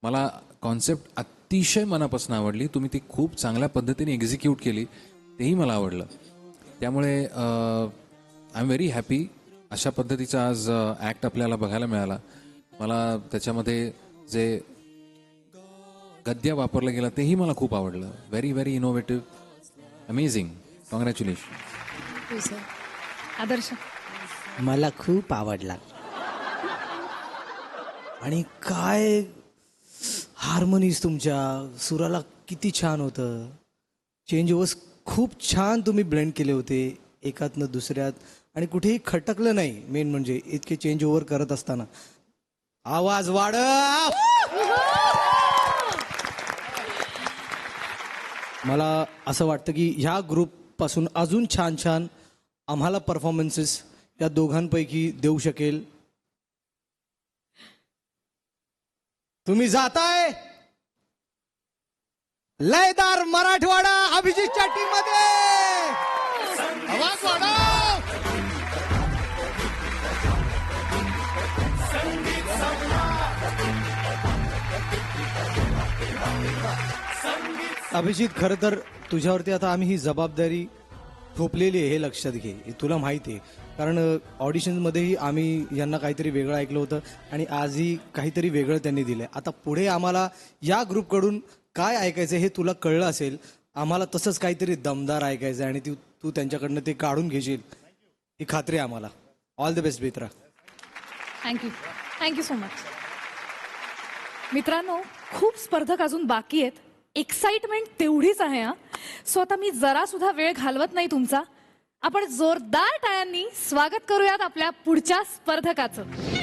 मला कॉन्सेप्ट अतिशय मनापासून आवडली. तुम्ही ती खूप चांगल्या पद्धतीने एक्झिक्यूट केली, तेही मला आवडलं. त्यामुळे आय एम व्हेरी हॅपी. अशा पद्धतीचा आज ॲक्ट आपल्याला बघायला मिळाला. मला त्याच्यामध्ये जे गद्य वापरलं गेलं तेही मला खूप आवडलं. Very very innovative, amazing. Congratulation. Adarsh. मला खूप आवडला. आणि काय हार्मोनीज तुमच्या सुराला किती छान होतं. चेंज ओव्हर्स खूप छान तुम्ही ब्लेंड केले होते एकातनं दुसऱ्यात, आणि कुठेही खटकलं नाही. मेन म्हणजे इतके चेंज ओव्हर करत असताना आवाज वाढव. मला असं वाटतं की ह्या ग्रुपपासून अजून छान छान आम्हाला परफॉर्मन्सेस या दोघांपैकी देऊ शकेल. तुम्ही जाताय लयदार मराठवाडा अभिजितच्या टीम मध्ये. आवाज वाढव. अभिजित, खरं तर तुझ्यावरती आता आम्ही ही जबाबदारी थोपलेली आहे हे लक्षात घे. हे तुला माहिती आहे, कारण ऑडिशन्समध्येही आम्ही यांना काहीतरी वेगळं ऐकलं होतं आणि आजही काहीतरी वेगळं त्यांनी दिलंय. आता पुढे आम्हाला या ग्रुपकडून काय ऐकायचं हे तुला कळलं असेल. आम्हाला तसंच काहीतरी दमदार ऐकायचं आहे आणि तू त्यांच्याकडनं ते काढून घेशील ही खात्री आहे आम्हाला. ऑल द बेस्ट मित्रा. थँक्यू. Thank you so much. मित्रांनो, खूप स्पर्धक अजून बाकी आहेत. एक्साइटमेंट तेवढीच आहे हा. सो आता मी जरा सुद्धा वेळ घालवत नाही तुमचा. आपण जोरदार टाळ्यांनी स्वागत करूयात आपल्या पुढच्या स्पर्धकाचं.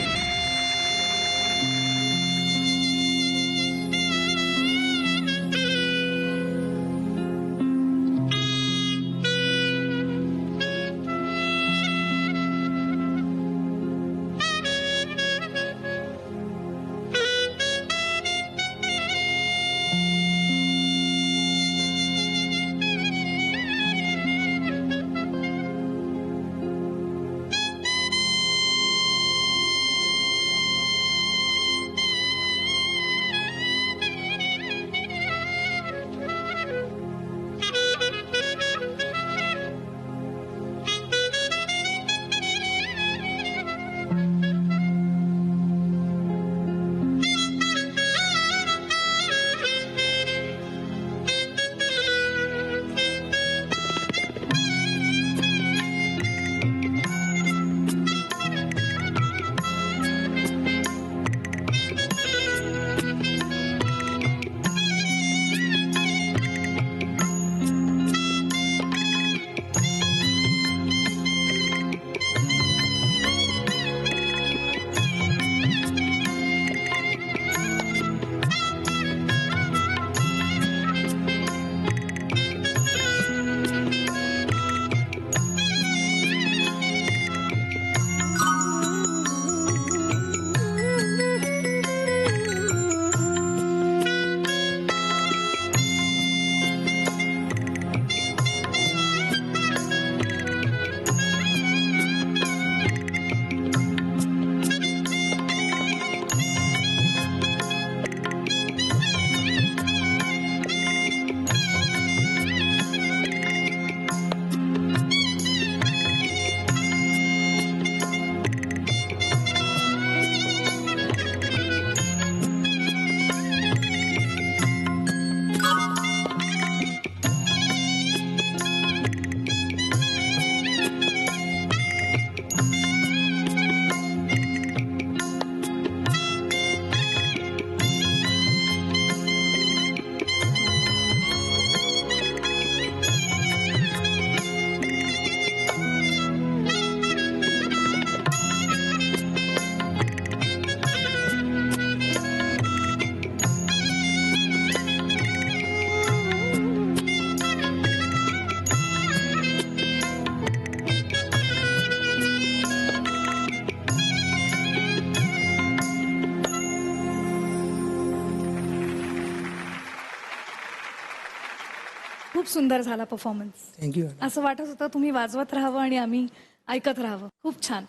खूप सुंदर झाला परफॉर्मन्स. थँक्यू. असं वाटत होतं तुम्ही वाजवत राहावं आणि आम्ही ऐकत राहावं. खूप छान.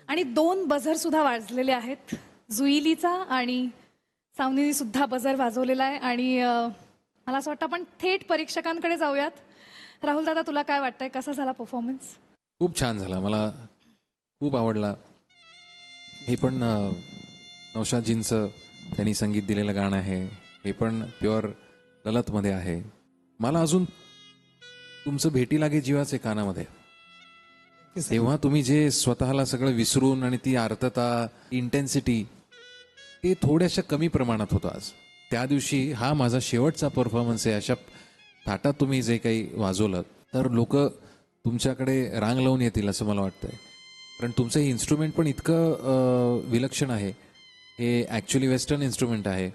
आणि 2 बझर सुद्धा वाजलेले आहेत, जुईलीचा आणि सावनीने सुद्धा बझर वाजवलेला आहे. आणि मला असं वाटतं आपण थेट परीक्षकांकडे जाऊयात. राहुल दादा, तुला काय वाटतंय, कसा झाला परफॉर्मन्स? खूप छान झाला, मला खूप आवडला. हे पण नौशादजींचं त्यांनी संगीत दिलेलं गाणं आहे, हे पण प्युअर ललतमध्ये आहे. मला अजून तुमचं भेटी लागे जीवाचे कानामध्ये, तेव्हा तुम्ही जे स्वतःला सगळं विसरून आणि ती आर्तता, इंटेन्सिटी, ते थोड्याशा कमी प्रमाणात होतं आज. त्या दिवशी हा माझा शेवटचा परफॉर्मन्स आहे अशा थाटात तुम्ही जे काही वाजवलं तर लोक तुमच्याकडे रांग लावून येतील असं मला वाटतंय. कारण तुमचं हे इन्स्ट्रुमेंट पण इतकं विलक्षण आहे. हे ॲक्च्युली वेस्टर्न इन्स्ट्रुमेंट आहे,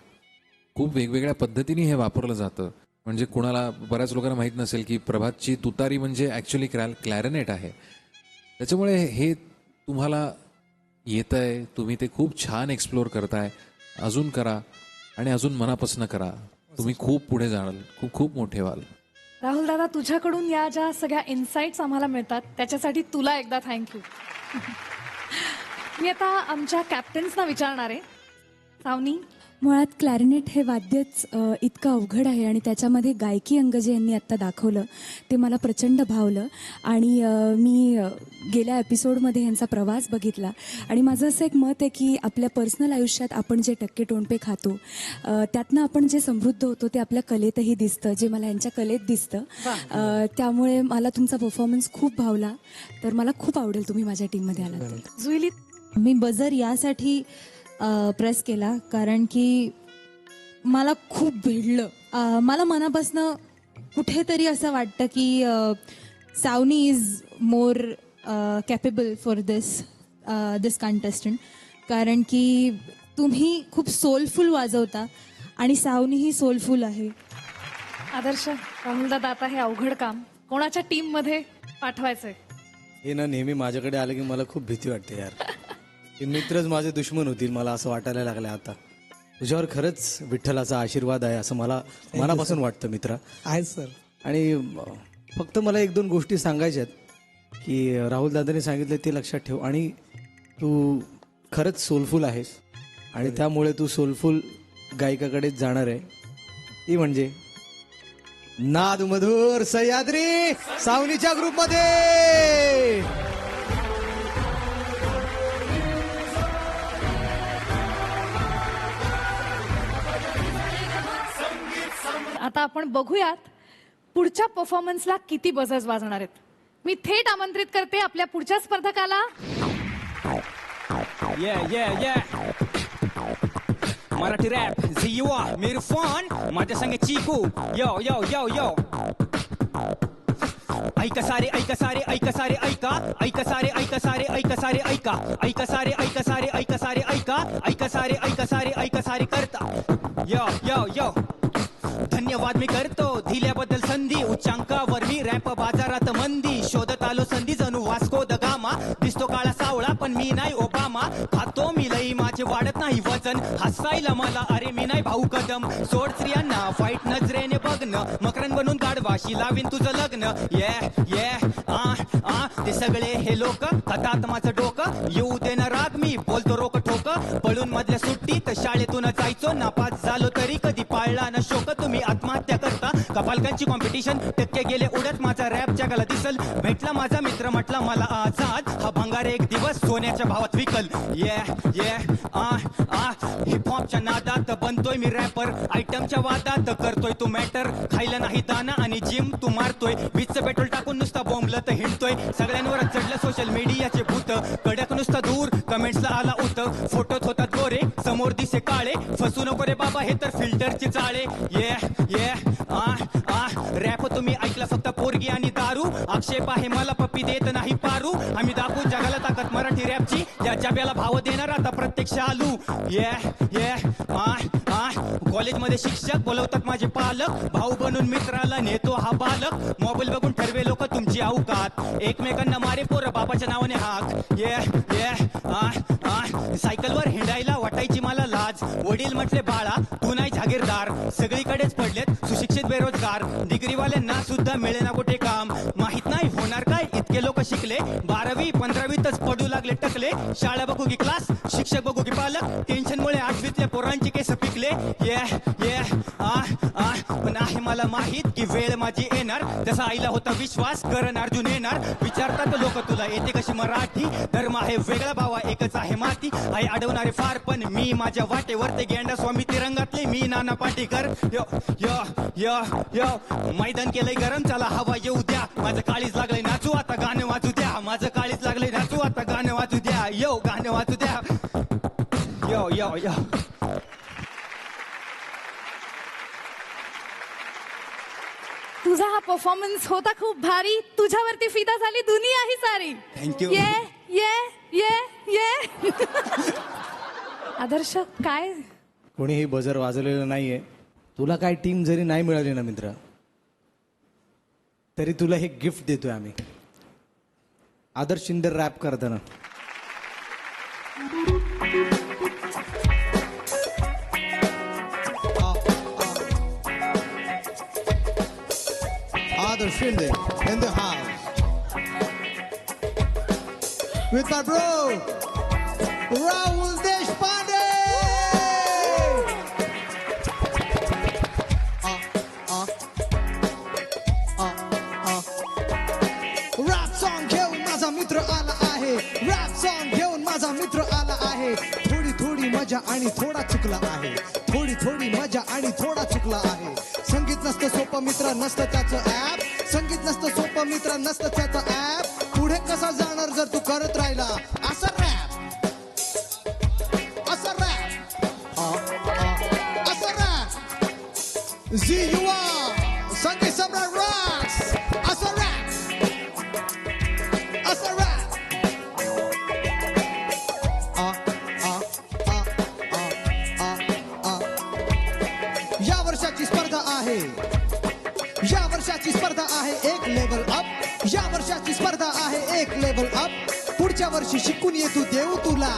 खूप वेगवेगळ्या पद्धतीने हे वापरलं जातं. म्हणजे कुणाला, बऱ्याच लोकांना माहीत नसेल की प्रभातची तुतारी म्हणजे ॲक्च्युली क्लॅरिनेट आहे. त्याच्यामुळे हे तुम्हाला येतं आहे, तुम्ही ते खूप छान एक्सप्लोअर करताय. अजून करा आणि अजून मनापासून करा, तुम्ही खूप पुढे जाणार, खूप खूप मोठे व्हाल. राहुल दादा, तुझ्याकडून या ज्या सगळ्या इन्साइट्स आम्हाला मिळतात त्याच्यासाठी तुला एकदा थँक्यू. मी आता आमच्या कॅप्टन्सना विचारणार आहे. सावनी, मुळात क्लॅरिनेट हे वाद्यच इतकं अवघड आहे आणि त्याच्यामध्ये गायकी अंग जे यांनी आत्ता दाखवलं ते मला प्रचंड भावलं. आणि मी गेल्या एपिसोडमध्ये यांचा प्रवास बघितला आणि माझं असं एक मत आहे की आपल्या पर्सनल आयुष्यात आपण जे टक्के टोणपे खातो त्यातनं आपण जे समृद्ध होतो ते आपल्या कलेतही दिसतं, जे मला यांच्या कलेत दिसतं. त्यामुळे मला तुमचा परफॉर्मन्स खूप भावला. तर मला खूप आवडेल तुम्ही माझ्या टीममध्ये आलात तर. जुईली, मी बझर यासाठी प्रेस केला कारण की मला खूप भिडलं. मला मनापासनं कुठेतरी असं वाटतं की Savani is more capable for this contestant. कारण की तुम्ही खूप सोलफुल वाजवता आणि सावनीही सोलफुल आहे. आदर्श, राहुल दादा, आता हे अवघड काम कोणाच्या टीममध्ये पाठवायचंय? हे ना नेहमी माझ्याकडे आलं की मला खूप भीती वाटते यार. ते मित्रच माझे दुश्मन होतील मला असं वाटायला लागलं आता. तुझ्यावर खरंच विठ्ठलाचा आशीर्वाद आहे असं मला मनापासून वाटतं मित्रा. आहे सर. आणि फक्त मला 1-2 गोष्टी सांगायच्यात की राहुल दादाने सांगितलं ते लक्षात ठेव. आणि तू खरंच सोलफुल आहेस आणि त्यामुळे तू सोलफुल गायकाकडेच जाणार आहे. ती म्हणजे नाद मधुर सह्याद्री सावनीच्या ग्रुपमध्ये. आता आपण बघूयात पुढच्या परफॉर्मन्सला किती बझर्स वाजणार आहेत. मी थेट आमंत्रित करते आपल्या पुढच्या स्पर्धकाला. मराठी रॅप झियुआ मिरफॉन माझ्या संगे चिकू. यो यो यो यो ऐका सारे ऐका सारे ऐका सारे ऐका ऐका सारे ऐका सारे ऐका सारे ऐका ऐका सारे ऐका सारे ऐका सारे ऐका ऐका सारे ऐका सारे ऐका सारे करता. यो यो यो धन्यवाद मी करतो दिल्याबद्दल संधी. उच्चांकावर मी रॅप बाजारात मंदी. शोधत आलो संधी जणू वास्को द गामा. दिसतो काळा सावळा पण मी नाही ओबामा. खातो मी लई माझे वाढत नाही वजन. हसायला मला अरे मी नाही भाऊ कदम. सोड स्त्रियांना फाईट नजरेने बघणं. मकरन बनून गाढवाशी लावीन तुझं लग्न. ये ये ते सगळे हे लोक खातात माझं डोकं. येऊ दे ना राग मी बोलतो रोक ठोक. पळून मधल्या सुट्टीत शाळेतून जायचो. नापास झालो तरी कधी पाळला ना शोक. तुम्ही आत्महत्या करता का पालकांची कॉम्पिटिशन. टक्के गेले उडत माझा रॅप जगाला दिसल. भेटला माझा मित्र म्हटला मला आजाद. हा भंगार एक दिवस सोन्याच्या भावात विकल. ये ये हिपहॉपच्या नादात बनतोय मी रॅपर. आयटमच्या वादात करतोय तू मॅटर. खायला नाही दाना आणि जिम तू मारतोय. वीजचं पेट्रोल टाकून नुसता बोंबलत हिंडतोय. सगळ्यांवरच चढलं सोशल मीडियाचे भूत. कडक नुसता दूर कमेंट्सला आला उत. फोटोत होतात गोरे समोर दिसे काळे. फसू नको रे बाबा हे तर फिल्टरचे चाळे. ये ये रॅप तुम्ही ऐकला फक्त पोरगी आणि दारू. आक्षेप आहे मला पप्पी देत नाही पारू. आम्ही दाखवू जगाला ताकद मराठी रॅपची. या जब्याला भाव देणार आता प्रत्यक्ष आलू. ये ये कॉलेजमध्ये शिक्षक बोलवतात माझे पालक. भाऊ बनून मित्राला नेतो हा बालक. मोबाईल बघून ठरवे लोक तुमची अवकात. एकमेकांना मारे पोरं बाबाच्या नावाने हाक. ये ये सायकलवर हिंडायला वाटायची मला लाज. वडील म्हटले बाळा तू नाही जागीरदार. सगळीकडेच पडलेत सुशिक्षित बेरोजगार डिग्रीवाल्यांना सुद्धा मिळेना कुठे काम माहित नाही होणार काय इतके लोक शिकले 12वी 15वीतच पडू लागले टकले शाळा बघू की क्लास शिक्षक बघू की पालक टेन्शनमुळे 8वीतल्या पोरांची केस पिकले पण आहे मला माहित की वेळ माझी येणार जसा आईला होता विश्वास करण अर्जुन येणार विचारतात लोक तुला येते कशी मराठी धर्म आहे वेगळा भावा एकच आहे माती आई अडवणारे फार पण मी माझ्या वाटेवरते गेंडा स्वामी तिरंगातले मी नाना पाटेकर यो यो यो यो मैदान केलंय गरम चला हवा येऊ द्या माझं काळीच लागलंय नाचू आता गाणं वाजू द्या माझं काळीच लागलंय नाचू आता गाणं वाजू द्या यो गाणं वाजू द्या यो यो यो तुझा हा परफॉर्मन्स होता खूप भारी तुझ्यावरती फिदा झाली दुनिया ही सारी थँक्यू ये आदर्श काय कोणीही बजर वाजवलेलं नाहीये तुला काय टीम जरी नाही मिळाली ना मित्र तरी तुला हे गिफ्ट देतोय आम्ही आदर्श शिंदे रॅप करताना Adarsh Shinde in the house with my bro Rahul Deshpande. Rap song घेऊन माझा मित्र आला आहे रॅप सॉन्ग घेऊन माझा मित्र आला आहे थोडी थोडी मजा आणि थोडा चुकला आहे थोडी थोडी मजा आणि थोडा चुकला आहे संगीत नसतं सोपं मित्र नसतं त्याचं ऍप संगीत नसतं सोपं मित्र नसतं त्याचं ऍप पुढे कसा जाणार जर तू करत राहिला असं रॅप असं रॅप असं रॅप जी युवा संगीत सम्राट रॉक्स असं रॅप असं रॅप या वर्षाची स्पर्धा आहे या वर्षाची स्पर्धा आहे एक लेवल अप या वर्षाची स्पर्धा आहे एक लेवल अप पुढच्या वर्षी शिकून ये तू देऊ तुला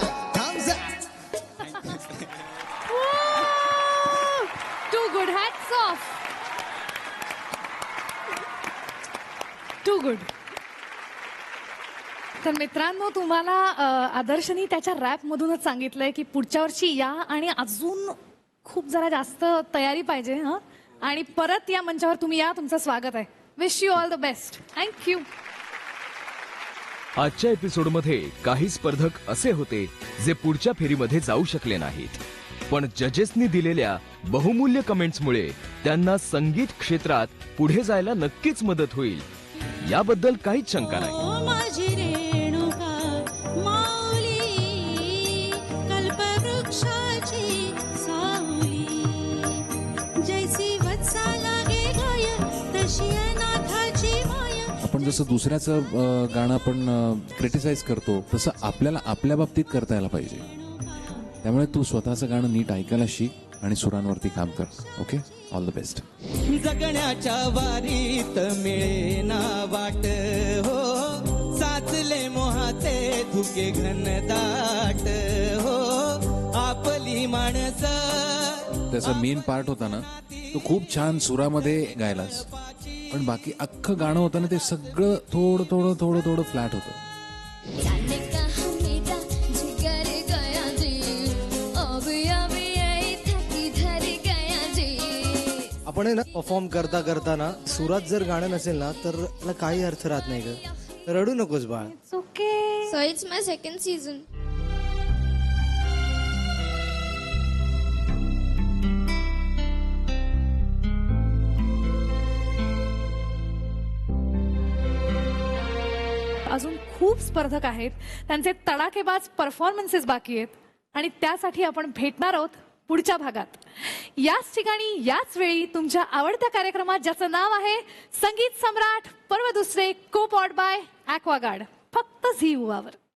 too good hats off too good तर मित्रांनो तुम्हाला आदर्शनी त्याच्या रॅप मधूनच सांगितलंय की पुढच्या वर्षी या आणि अजून खूप जरा जास्त तयारी पाहिजे हा आणि परत या मंचावर तुम्ही या तुमचं स्वागत आहे wish you all the best thank you आजच्या एपिसोडमध्ये काही स्पर्धक असे होते जे पुढच्या फेरीमध्ये जाऊ शकले नाहीत पण जजेसनी दिलेल्या बहुमूल्य कमेंट्समुळे त्यांना संगीत क्षेत्रात पुढे जायला नक्कीच मदत होईल याबद्दल काहीच शंका नाही माझी रेणुका माऊली कल्पवृक्षाची सावली जैसी वत्साला गे गाय तशी अनाथाची माया आपण जसं दुसऱ्याचं गाणं आपण क्रिटिसाइज करतो तसं आपल्याला आपल्या बाबतीत करता यायला पाहिजे त्यामुळे तू स्वतःचं गाणं नीट ऐकायला शिक आणि सुरांवरती काम कर ओके ऑल द बेस्ट जगण्याच्या वारीत मिळेना वाट हो साचले मोहाचे धुके घनदाट हो आपली माणसं त्याचा मेन पार्ट होता ना तो खूप छान सुरामध्ये गायलास पण बाकी अख्खं गाणं होतं ना ते सगळं थोडं थोडं थोडं थोडं फ्लॅट होतं आपण आहे ना परफॉर्म करता करताना सुरात जर गाणं नसेल ना तर त्याला काही अर्थ राहत नाही ग रडू नकोस बाळ okay So it's my second season. अजून खूप स्पर्धक आहेत त्यांचे तडाखेबाज परफॉर्मन्सेस बाकी आहेत आणि त्यासाठी आपण भेटणार आहोत पुढच्या भागात याच ठिकाणी याच वेळी तुमच्या आवडत्या कार्यक्रमात ज्याचं नाव आहे संगीत सम्राट पर्व दुसरे को पॉड बाय ॲक्वागार्ड फक्त झी युवावर